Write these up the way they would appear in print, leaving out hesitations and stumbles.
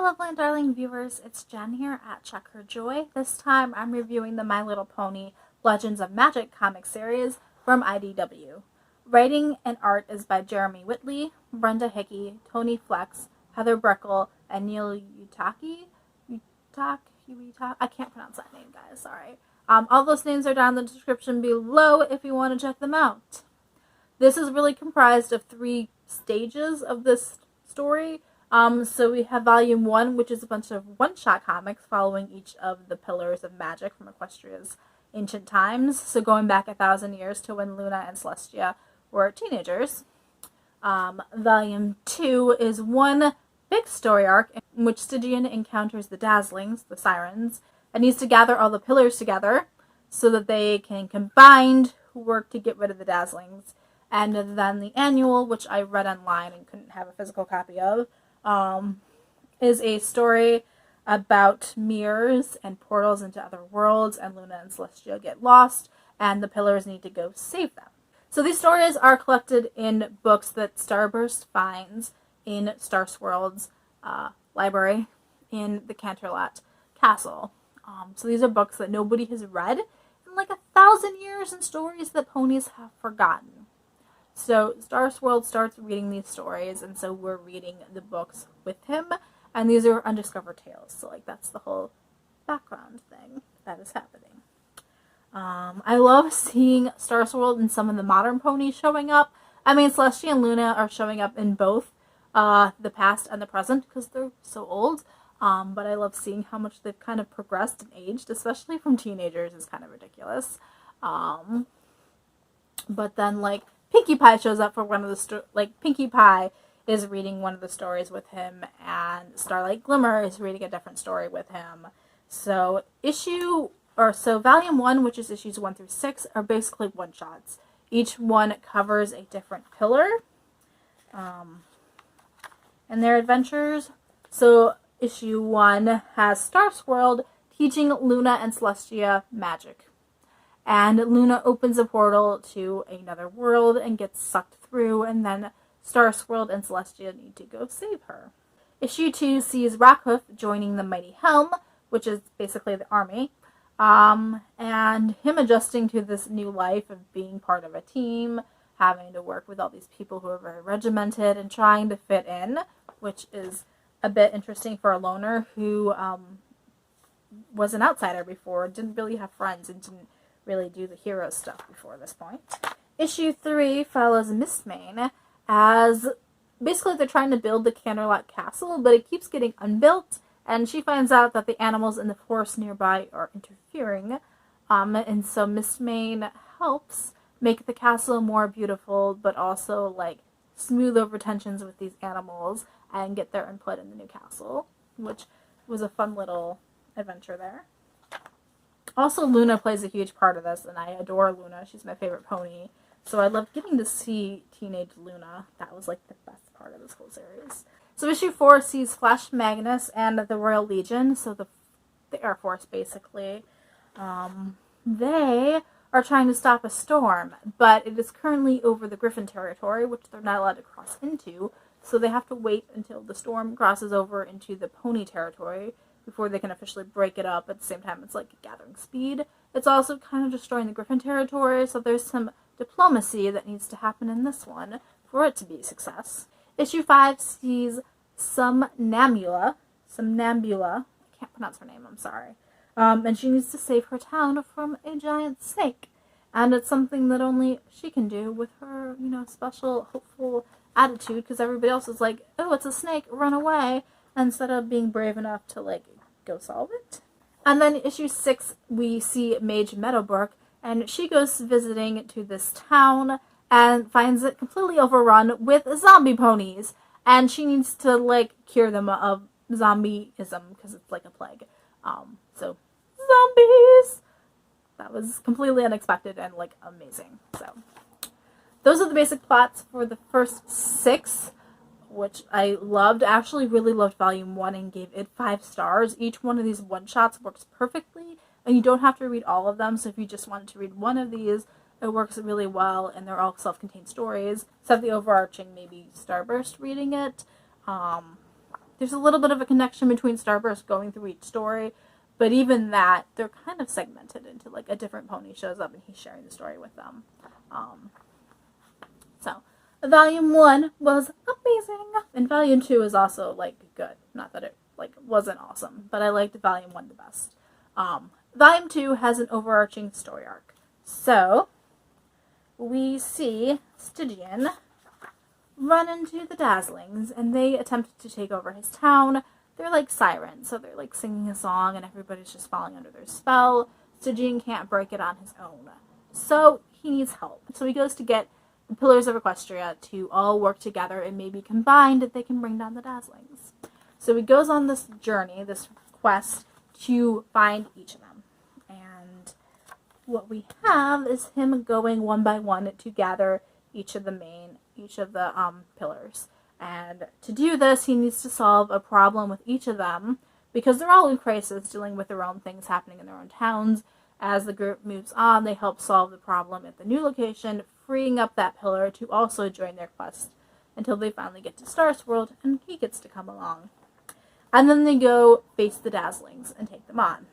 lovely and darling viewers, it's Jen here at Check Her Joy. This time I'm reviewing the My Little Pony Legends of Magic comic series from IDW. Writing and art is by Jeremy Whitley, Brenda Hickey, Tony Fleecs, Heather Breckel, and Neil Uyetake. I can't pronounce that name, guys, sorry. All those names are down in the description below if you want to check them out. This is really comprised of 3 stages of this story. So we have volume 1, which is a bunch of one-shot comics following each of the pillars of magic from Equestria's ancient times. So going back 1,000 years to when Luna and Celestia were teenagers. Volume 2 is one big story arc in which Stygian encounters the Dazzlings, the Sirens, and needs to gather all the pillars together so that they can combined work to get rid of the Dazzlings. And then the annual, which I read online and couldn't have a physical copy of, is a story about mirrors and portals into other worlds, and Luna and Celestia get lost, and the pillars need to go save them. So these stories are collected in books that Starburst finds in Starswirld's library in the Canterlot Castle. So these are books that nobody has read in like 1,000 years, and stories that ponies have forgotten. So Starswirld starts reading these stories, and so we're reading the books with him, and these are undiscovered tales. So like that's the whole background thing that is happening. I love seeing Starswirld and some of the modern ponies showing up. I mean, Celestia and Luna are showing up in both the past and the present because they're so old. But I love seeing how much they've kind of progressed and aged, especially from teenagers. Is kind of ridiculous. But then like Pinkie Pie shows up for one of the Pinkie Pie is reading one of the stories with him, and Starlight Glimmer is reading a different story with him. So volume 1, which is issues 1 through 6, are basically one-shots. Each one covers a different pillar and their adventures. So issue 1 has Starswirld teaching Luna and Celestia magic. And Luna opens a portal to another world and gets sucked through, and then Starswirld and Celestia need to go save her. Issue 2 sees Rockhoof joining the Mighty Helm, which is basically the army, and him adjusting to this new life of being part of a team, having to work with all these people who are very regimented, and trying to fit in, which is a bit interesting for a loner who was an outsider before, didn't really have friends, and didn't really do the hero stuff before this point. Issue 3 follows Mistmane as basically they're trying to build the Canterlot Castle, but it keeps getting unbuilt, and she finds out that the animals in the forest nearby are interfering, and so Mistmane helps make the castle more beautiful, but also like smooth over tensions with these animals and get their input in the new castle, which was a fun little adventure there. Also, Luna plays a huge part of this, and I adore Luna. She's my favorite pony. So I loved getting to see teenage Luna. That was like the best part of this whole series. So issue 4 sees Flash Magnus and the Royal Legion, so the Air Force basically. They are trying to stop a storm, but it is currently over the Griffin territory, which they're not allowed to cross into. So they have to wait until the storm crosses over into the pony territory before they can officially break it up. At the same time, it's like gathering speed. It's also kind of destroying the Griffin territory, so there's some diplomacy that needs to happen in this one for it to be a success. Issue 5 sees Somnambula, I can't pronounce her name, I'm sorry, and she needs to save her town from a giant snake. And it's something that only she can do with her, special, hopeful attitude, because everybody else is like, oh, it's a snake, run away, instead of being brave enough to, like, go solve it. And then issue 6, we see Mage Meadowbrook, and she goes visiting to this town and finds it completely overrun with zombie ponies. And she needs to, like, cure them of zombieism, because it's like a plague. So, zombies! That was completely unexpected and, like, amazing. So, those are the basic plots for the first 6, which I loved. I actually really loved volume 1 and gave it 5 stars. Each one of these one-shots works perfectly, and you don't have to read all of them, so if you just wanted to read one of these, it works really well, and they're all self-contained stories, except the overarching, maybe Starburst reading it. There's a little bit of a connection between Starburst going through each story, but even that, they're kind of segmented into like a different pony shows up and he's sharing the story with them. So Volume 1 was amazing, and Volume 2 is also like good. Not that it like wasn't awesome, but I liked Volume 1 the best. Volume 2 has an overarching story arc. So we see Stygian run into the Dazzlings, and they attempt to take over his town. They're like sirens, so they're like singing a song, and everybody's just falling under their spell. Stygian can't break it on his own, so he needs help. So he goes to get the Pillars of Equestria to all work together, and maybe combined they can bring down the Dazzlings. So he goes on this journey, this quest, to find each of them. And what we have is him going one by one to gather each of the pillars. And to do this, he needs to solve a problem with each of them, because they're all in crisis, dealing with their own things happening in their own towns. As the group moves on, they help solve the problem at the new location, freeing up that pillar to also join their quest, until they finally get to Star's World, and he gets to come along. And then they go face the Dazzlings and take them on.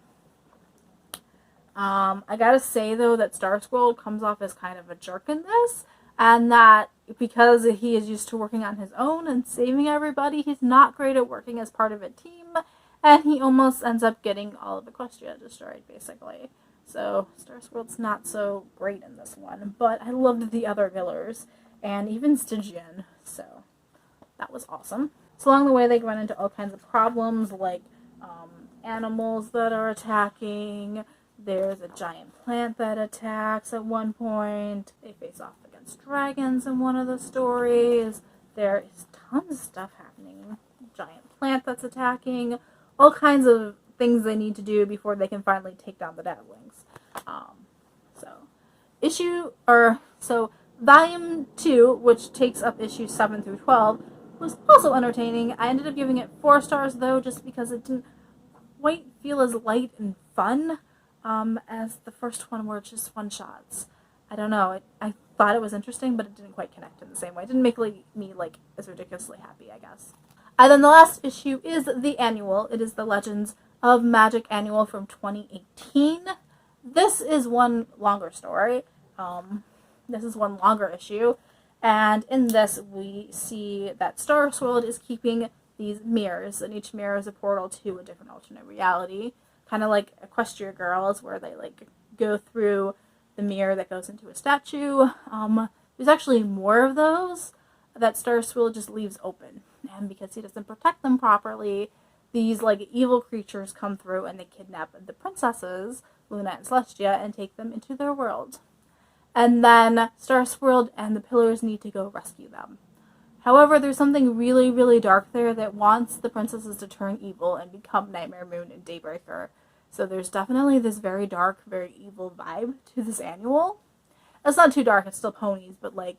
I gotta say, though, that Star's World comes off as kind of a jerk in this, and that because he is used to working on his own and saving everybody, he's not great at working as part of a team, and he almost ends up getting all of Equestria destroyed, basically. So Star's World's not so great in this one, but I loved the other pillars, and even Stygian, so that was awesome. So along the way, they run into all kinds of problems, like animals that are attacking. There's a giant plant that attacks at one point. They face off against dragons in one of the stories. There is tons of stuff happening. Giant plant that's attacking. All kinds of things they need to do before they can finally take down the Dazzlings. So Volume 2, which takes up issues 7 through 12, was also entertaining. I ended up giving it 4 stars, though, just because it didn't quite feel as light and fun as the first one, were just one-shots. I don't know. I thought it was interesting, but it didn't quite connect in the same way. It didn't make me like as ridiculously happy, I guess. And then the last issue is the annual. It is the Legends of Magic annual from 2018. This is one longer story. This is one longer issue. And in this, we see that Star's World is keeping these mirrors, and each mirror is a portal to a different alternate reality. Kind of like Equestria Girls, where they like go through the mirror that goes into a statue. There's actually more of those that Star's World just leaves open. And because he doesn't protect them properly, these like evil creatures come through and they kidnap the princesses, Luna and Celestia, and take them into their world. And then Star's World and the Pillars need to go rescue them. However, there's something really, really dark there that wants the princesses to turn evil and become Nightmare Moon and Daybreaker. So there's definitely this very dark, very evil vibe to this annual. It's not too dark, it's still ponies, but like,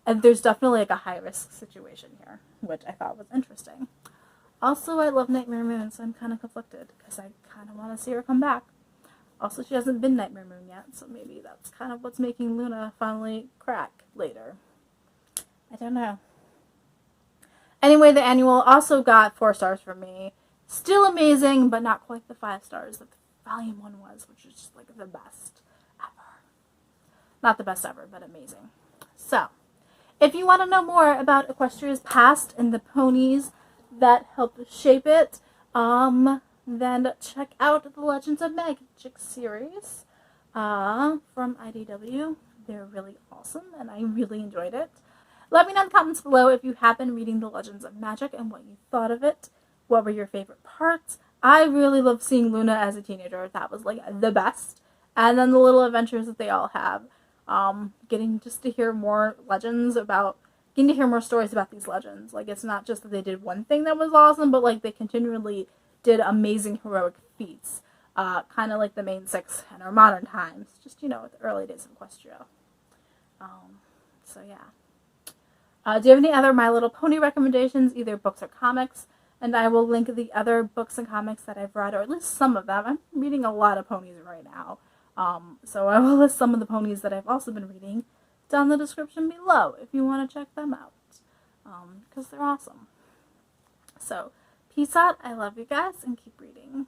and there's definitely like a high-risk situation here, which I thought was interesting. Also, I love Nightmare Moon, so I'm kind of conflicted, because I kind of want to see her come back. Also, she hasn't been Nightmare Moon yet, so maybe that's kind of what's making Luna finally crack later. I don't know. Anyway, the annual also got 4 stars from me. Still amazing, but not quite the 5 stars that the Volume 1 was, which is just like the best ever. Not the best ever, but amazing. So, if you want to know more about Equestria's past and the ponies that helped shape it, then check out the Legends of Magic series from IDW. They're really awesome, and I really enjoyed it. Let me know in the comments below if you have been reading the Legends of Magic and what you thought of it. What were your favorite parts? I really loved seeing Luna as a teenager. That was like the best. And then the little adventures that they all have. Getting just to hear more legends about, getting to hear more stories about these legends. Like, it's not just that they did one thing that was awesome, but like they continually did amazing heroic feats. Kind of like the main 6 in our modern times. Just, you know, the early days of Equestria. So yeah. Do you have any other My Little Pony recommendations, either books or comics? And I will link the other books and comics that I've read, or at least some of them. I'm reading a lot of ponies right now. So I will list some of the ponies that I've also been reading down in the description below if you want to check them out. Because they're awesome. So, Peace out. I love you guys and keep reading.